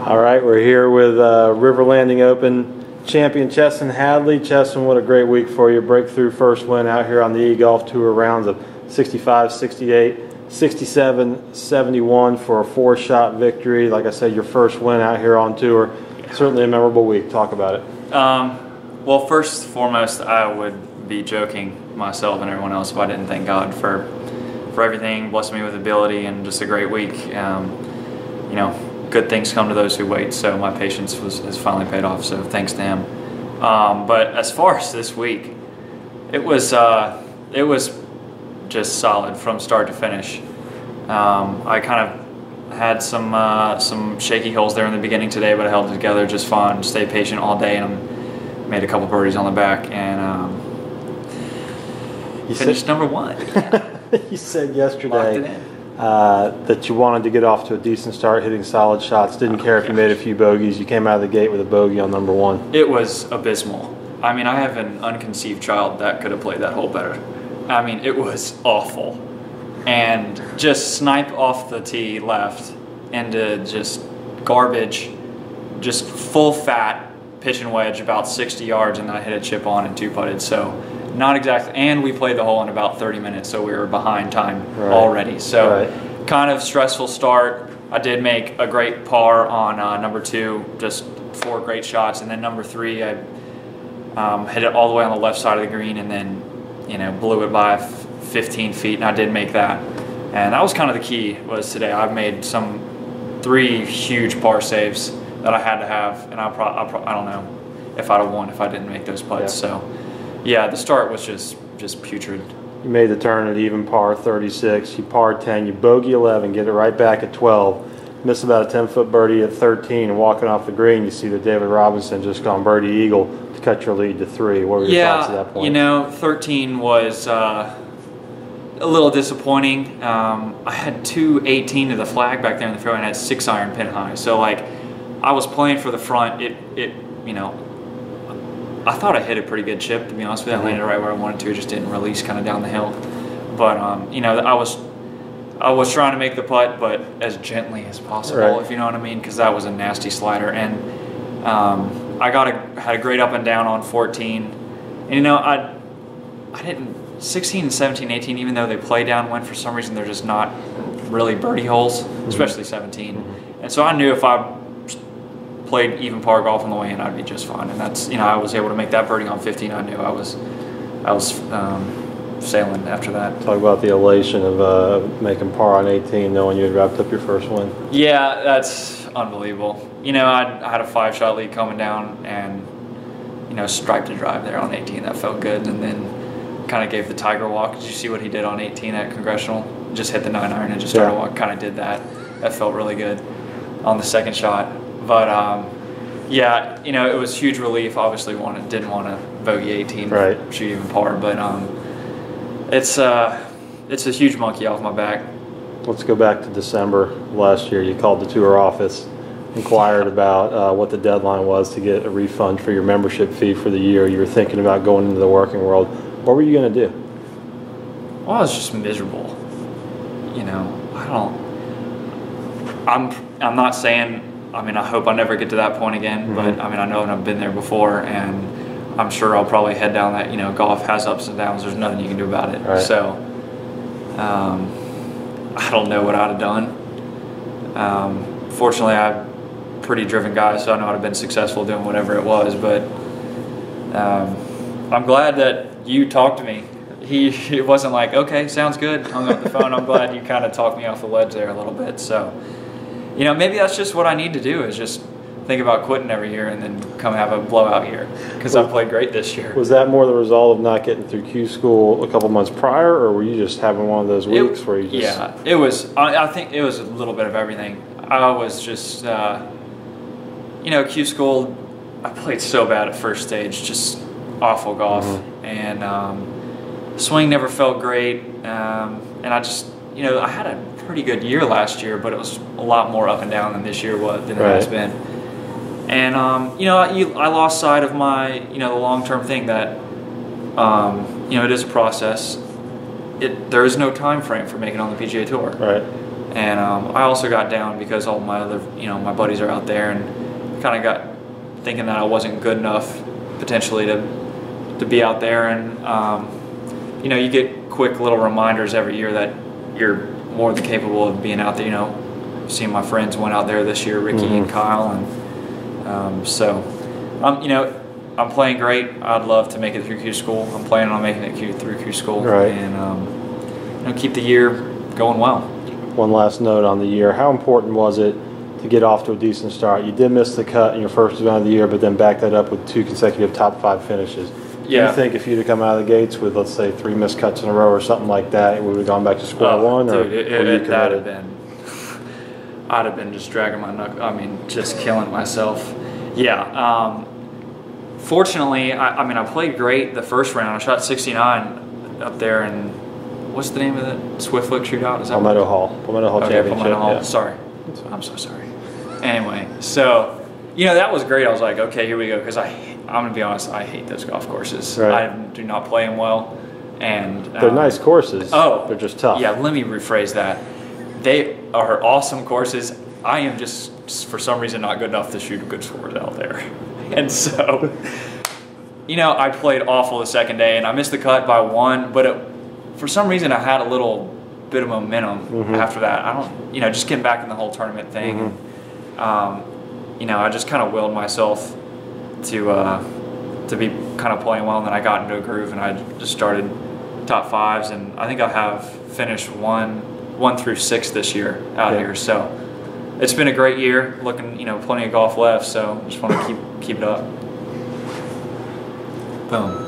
All right, we're here with River Landing Open champion Chesson Hadley. Chesson, what a great week for you. Breakthrough first win out here on the eGolf Tour, rounds of 65, 68, 67, 71 for a 4-shot victory. Like I said, your first win out here on tour. Certainly a memorable week. Talk about it. Well, first and foremost, I would be joking myself and everyone else if I didn't thank God for everything, blessing me with ability, and just a great week. You know, good things come to those who wait, so my patience has finally paid off, so thanks to him. But as far as this week, it was just solid from start to finish. I kind of had some shaky holes there in the beginning today, but I held it together just fine, stayed patient all day, and made a couple birdies on the back, and finished number one. Yeah. You said yesterday that you wanted to get off to a decent start, hitting solid shots. Didn't care if you made a few bogeys. You came out of the gate with a bogey on number one. It was abysmal. I mean, I have an unconceived child that could have played that hole better. I mean, it was awful. And just snipe off the tee left into just garbage, just full fat pitch and wedge about 60 yards, and I hit a chip on and 2-putted. So not exactly, and we played the hole in about 30 minutes, so we were behind time already. So kind of stressful start. I did make a great par on number 2, just 4 great shots, and then number 3, I hit it all the way on the left side of the green, and then blew it by 15 feet, and I did make that. And that was kind of the key. Was today I've made 3 huge par saves that I had to have, and I don't know if I'd have won if I didn't make those putts. So yeah, the start was just putrid. You made the turn at even par 36. You par 10. You bogey 11. Get it right back at 12. Miss about a 10-foot birdie at 13. And walking off the green, you see that David Robinson just gone birdie eagle to cut your lead to 3. What were your thoughts at that point? 13 was a little disappointing. I had 218 to the flag back there in the fairway, and I had 6-iron pin high. So like, I was playing for the front. I thought I hit a pretty good chip, to be honest with you. I landed right where I wanted to. It just didn't release kind of down the hill. But, I was trying to make the putt, but as gently as possible, if you know what I mean, because that was a nasty slider. And I had a great up and down on 14. And, I didn't, 16, 17, 18, even though they play downwind, for some reason they're just not really birdie holes, especially 17. And so I knew if I played even par golf on the way in, I'd be just fine. And that's, I was able to make that birdie on 15. I knew I was sailing after that. Talk about the elation of making par on 18, knowing you had wrapped up your first win. Yeah, that's unbelievable. I had a 5-shot lead coming down, and striped a drive there on 18. That felt good. And then kind of gave the Tiger walk. Did you see what he did on 18 at Congressional? Just hit the 9-iron and just started walk. Kind of did that. That felt really good on the second shot. But it was huge relief. Obviously, didn't want to bogey 18, shoot even par. But it's a huge monkey off my back. Let's go back to December last year. You called the tour office, inquired about what the deadline was to get a refund for your membership fee for the year. You were thinking about going into the working world. What were you going to do? Well, I was just miserable. I'm not saying. I hope I never get to that point again, but I know I've been there before, and I'm sure I'll probably head down that. Golf has ups and downs. There's nothing you can do about it. So I don't know what I'd have done. Fortunately, I'm a pretty driven guy, so I know I'd have been successful doing whatever it was. But I'm glad that you talked to me. It wasn't like, okay, sounds good, hung up the phone. I'm glad you kind of talked me off the ledge there a little bit. So. Maybe that's just what I need to do, is just think about quitting every year and then come have a blowout year, because I played great this year. Was that more the result of not getting through Q school a couple months prior, or were you just having one of those weeks where you just... Yeah, it was. I think it was a little bit of everything. I was just, Q school, I played so bad at first stage, just awful golf. And swing never felt great. And I just, I had a pretty good year last year, but it was a lot more up and down than this year than it has been. And I lost sight of my the long-term thing that it is a process. There is no time frame for making it on the PGA Tour. And I also got down because all my other, my buddies are out there, and kind of got thinking that I wasn't good enough potentially to be out there. And you get quick little reminders every year that you're more than capable of being out there. Seeing my friends went out there this year, Ricky and Kyle, and so I'm playing great. I'd love to make it through Q school. I'm planning on making it through Q school, right. And keep the year going well. One last note on the year. How important was it to get off to a decent start? You did miss the cut in your first event of the year, but then back that up with 2 consecutive top 5 finishes. Yeah. Do you think if you'd have come out of the gates with, let's say, 3 missed cuts in a row or something like that, we would have gone back to square one? Or dude, that'd have been. I'd have been just dragging my just killing myself. Yeah. Fortunately, I played great the first round. I shot 69 up there, and what's the name of it? Swift Flick Shootout? Is that Palmetto Hall Championship. Palmetto Hall. Yeah. Sorry. I'm so sorry. Anyway, so that was great. I was like, okay, here we go, because I'm gonna be honest, I hate those golf courses. Right. I do not play them well, and they're nice courses. Oh, they're just tough. Yeah, let me rephrase that. They are awesome courses. I am just, for some reason, not good enough to shoot good scores out there. And so, I played awful the second day, and I missed the cut by 1, but for some reason I had a little bit of momentum after that. I don't, just getting back in the whole tournament thing. And, I just kind of willed myself to be kind of playing well, and then I got into a groove, and I just started top 5s, and I think I have finished 1 through 6 this year out here. So it's been a great year. Looking, plenty of golf left. So just want to keep it up. Boom.